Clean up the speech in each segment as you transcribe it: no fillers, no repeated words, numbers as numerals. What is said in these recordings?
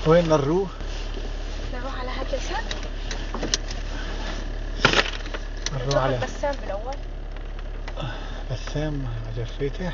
وين نروح؟ نروح على هكذا. نروح على بسام بالأول. بسام جفيته.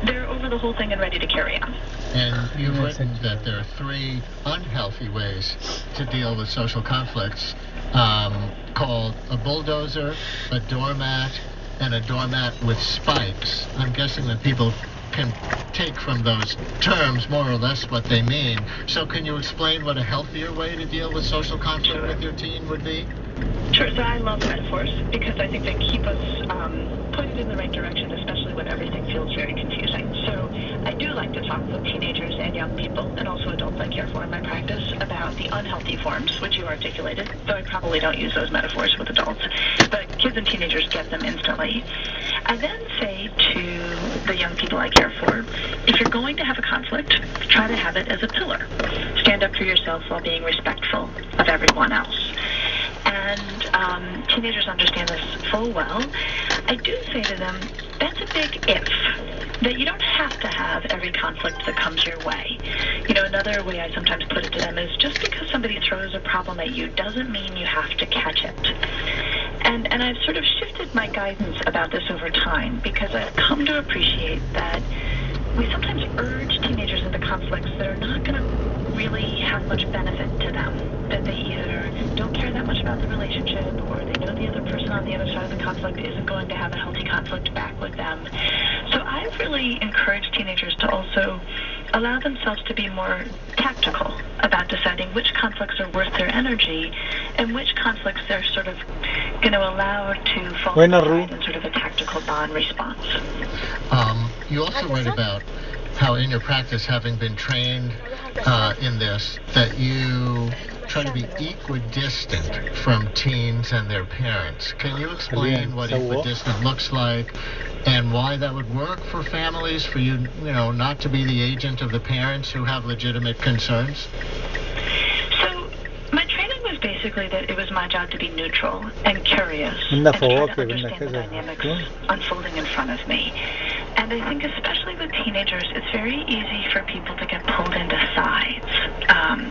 They're over the whole thing and ready to carry on. And you've written that there are 3 unhealthy ways to deal with social conflicts, called a bulldozer, a doormat, and a doormat with spikes. I'm guessing that people can take from those terms more or less what they mean. So can you explain what a healthier way to deal with social conflict with your teen would be? Sure, so I love metaphors because I think they keep us pointed in the right direction, especially when everything feels very confusing. So I do like to talk with teenagers and young people, and also adults I care for in my practice, about the unhealthy forms, which you articulated, though I probably don't use those metaphors with adults. But kids and teenagers get them instantly. I then say to the young people I care for, if you're going to have a conflict, try to have it as a pillar. Stand up for yourself while being respectful of everyone else. And teenagers understand this full well. I do say to them, that's a big if, that you don't have to have every conflict that comes your way. You know, another way I sometimes put it to them is just because somebody throws a problem at you doesn't mean you have to catch it. And I've sort of shifted my guidance about this over time because I've come to appreciate that we sometimes urge teenagers into conflicts that are not going to really have much benefit to them, that they either don't care that much about the relationship or they know the other person on the other side of the conflict isn't going to have a healthy conflict back with them. So I've really encouraged teenagers to also allow themselves to be more tactical about deciding which conflicts are worth their energy and which conflicts they're sort of going to allow to fall aside in sort of a tactical bond response. You also write about how in your practice, having been trained in this, that you try to be equidistant from teens and their parents. Can you explain what equidistant looks like and why that would work for families, for you know, not to be the agent of the parents who have legitimate concerns? So my training was basically that it was my job to be neutral and curious and to try to understand the dynamics unfolding in front of me. And I think especially with teenagers, it's very easy for people to get pulled into sides.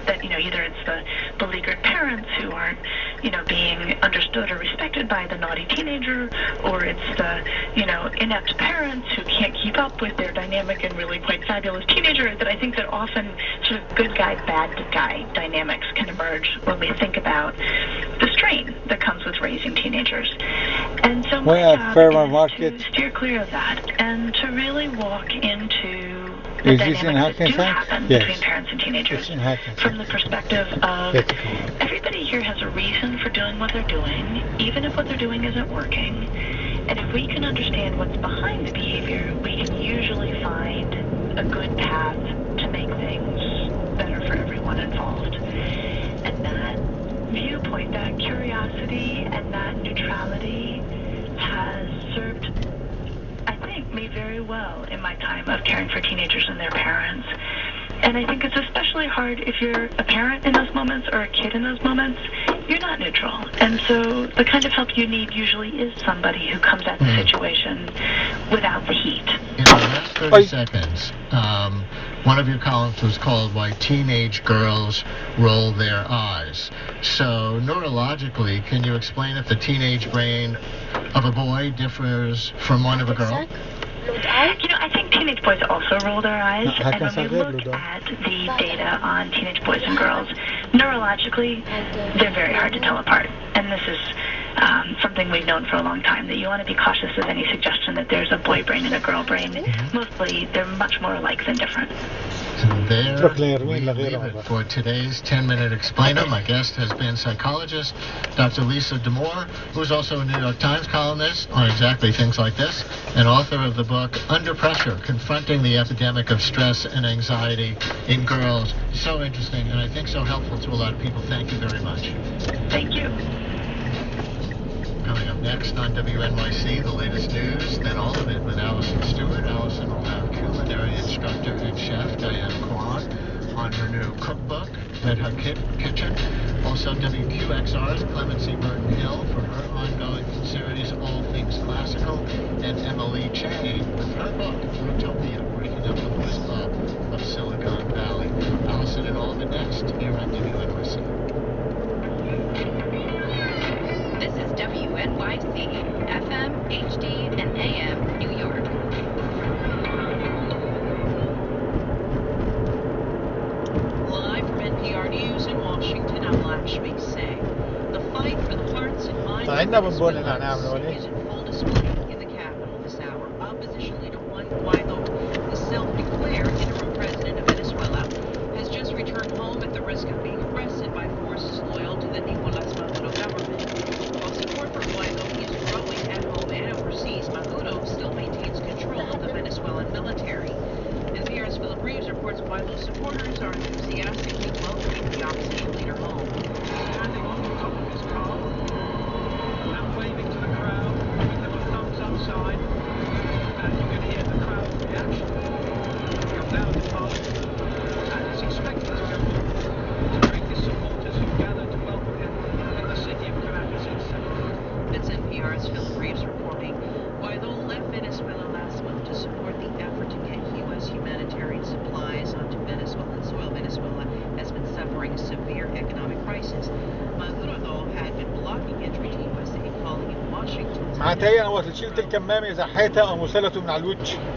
That, you know, either it's the beleaguered parents who aren't, you know, being understood or respected by the naughty teenager, or it's the, you know, inept parents who can't keep up with their dynamic and really quite fabulous teenager. That I think that often sort of good guy, bad guy dynamics can emerge when we think about the strain that comes with raising teenagers. And so my job is to steer clear of that and to really walk into the dynamics that do happen between parents and teenagers from the perspective of everybody here has a reason for doing what they're doing, even if what they're doing isn't working. And if we can understand what's behind the behavior, we can usually find a good path to make things better for everyone involved. And that viewpoint, that curiosity and that neutrality has served, I think, me very well in my time of caring for teenagers and their parents. And I think it's especially hard if you're a parent in those moments or a kid in those moments. You're not neutral. And so the kind of help you need usually is somebody who comes at the situation without the heat. In the last 30 seconds, one of your columns was called Why Teenage Girls Roll Their Eyes. So neurologically, can you explain if the teenage brain of a boy differs from one of a girl? You know, I think teenage boys also roll their eyes, and when we look at the data on teenage boys and girls, neurologically, they're very hard to tell apart. And this is something we've known for a long time, that you want to be cautious of any suggestion that there's a boy brain and a girl brain. Mostly, they're much more alike than different. And there we leave it for today's 10-Minute Explainer. My guest has been psychologist Dr. Lisa Damour, who is also a New York Times columnist on exactly things like this, and author of the book Under Pressure, Confronting the Epidemic of Stress and Anxiety in Girls. So interesting, and I think so helpful to a lot of people. Thank you very much. Thank you. Coming up next on WNYC, the latest news, then all of it with Allison Stewart. Allison will have culinary instructor and chef Diane Kwan on her new cookbook, Red Hut Kitchen. Also WQXR's Clemency Burton Hill for her ongoing series All Things Classical, and Emily Che with her book, Utopia, Breaking Up the Boys Club of Silicon Valley. Allison and all of it next here on WNYC. This is WNYC, FM, HD, and AM, New York. Live from NPR News in Washington, I'm Lakshmi Singh. The fight for the hearts and minds of Venezuelans is in full display in the capital this hour. Opposition leader Juan Guaido, the self-declared interim president of Venezuela, has just returned home at the risk of being arrested by forces loyal to the Nicolás Maduro government. While support for Guaido is growing at home and overseas, Maduro still maintains control of the Venezuelan military. NPR's Philip Reeves reports Guaido's supporters are enthusiastically welcoming the opposition leader home. Standing on the top of his car, now waving to the crowd with little thumbs up sign, and you can hear the crowd's reaction. He'll now depart, and is expected to go to greet his supporters who gathered to welcome him in the city of Caracas itself. It's NPR's Philip Reeves reporting. Guaido left Venezuela last month to support the effort to get U.S. humanitarian supplies onto Venezuelan soil. Venezuela has been suffering a severe economic crisis. Maduro, though, had been blocking entry to USA, calling it Washington's.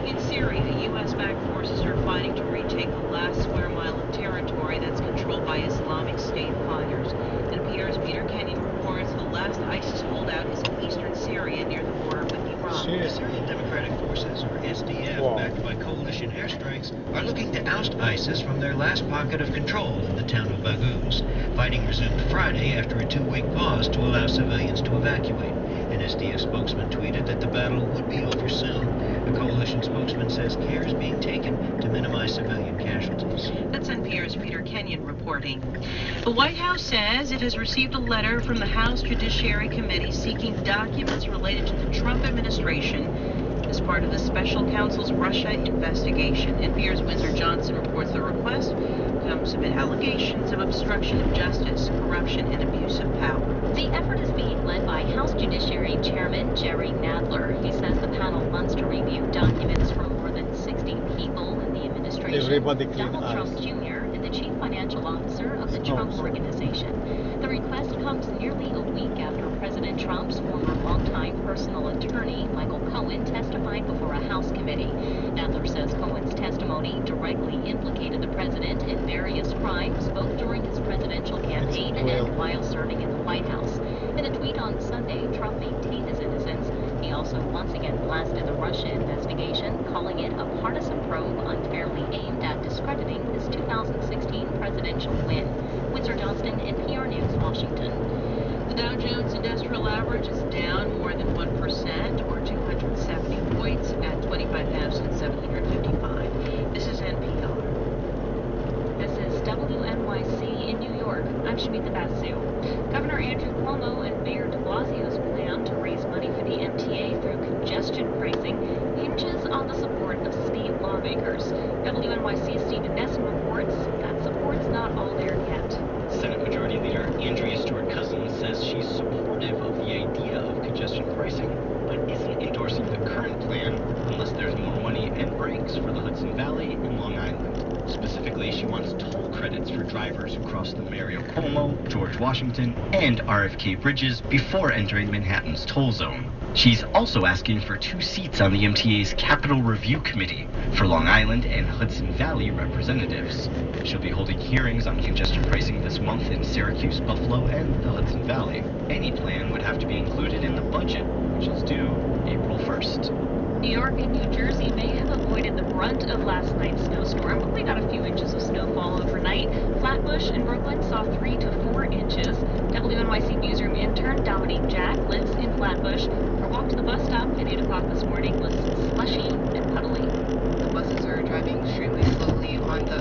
In Syria, U.S.-backed forces are fighting to retake the last square mile of territory that's controlled by Islamic State fighters. NPR's Peter Kenyon reports the last ISIS holdout is in eastern Syria near the border with Iran. The Syrian Democratic Forces, or SDF, backed by coalition airstrikes, are looking to oust ISIS from their last pocket of control in the town of Baghouz. Fighting resumed Friday after a 2-week pause to allow civilians to evacuate. An SDF spokesman tweeted that the battle would be over soon. The coalition spokesman says care is being taken to minimize civilian casualties. That's NPR's Peter Kenyon reporting. The White House says it has received a letter from the House Judiciary Committee seeking documents related to the Trump administration as part of the special counsel's Russia investigation. NPR's Windsor Johnson reports the request comes amid allegations of obstruction of justice, corruption, and abuse of power. The effort is being led by House Judiciary Chairman Jerry Nadler. He says the panel wants to review documents from more than 60 people in the administration, Donald Trump Jr. and the chief financial officer of the Trump Organization. The request comes nearly a week after President Trump's former longtime personal attorney, Michael Cohen, testified before a House committee. Nadler says Cohen's testimony directly implicated the president in various crimes, both during his presidential campaign and while serving in the White House. In a tweet on Sunday, Trump maintained his innocence. He also once again blasted the Russia investigation, calling it a partisan probe unfairly aimed at discrediting his 2016 presidential win. Windsor Johnston, NPR News, Washington. The Dow Jones Industrial Average is down more than 1%, or 270 points, at 25,755. This is NPR. This is WNYC in New York. I'm Shamita Basu. Governor Andrew Cuomo and Mayor de Blasio's plan to raise money for the MTA through congestion pricing hinges on the support of state lawmakers. WNYC's Stephen Nesson reports that support's not all there yet. Senate Majority Leader Andrea Stewart-Cousins says she's supportive of the idea of congestion pricing, but isn't endorsing the current plan unless there's more money and brakes for the Hudson Valley and Long Island. Specifically, she wants toll credits for drivers who cross the Mario Cuomo, George Washington, and RFK bridges before entering Manhattan's toll zone. She's also asking for 2 seats on the MTA's Capital Review Committee for Long Island and Hudson Valley representatives. She'll be holding hearings on congestion pricing this month in Syracuse, Buffalo, and the Hudson Valley. Any plan would have to be included in the budget, which is due April 1st. New York and New Jersey may have avoided the brunt of last night's snowstorm, but we got a few inches of snowfall overnight. Flatbush and Brooklyn saw 3 to 4 inches. WNYC newsroom intern Dominique Jack lives in Flatbush. Her walk to the bus stop at 8 o'clock this morning was slushy and puddly. The buses are driving extremely slowly on the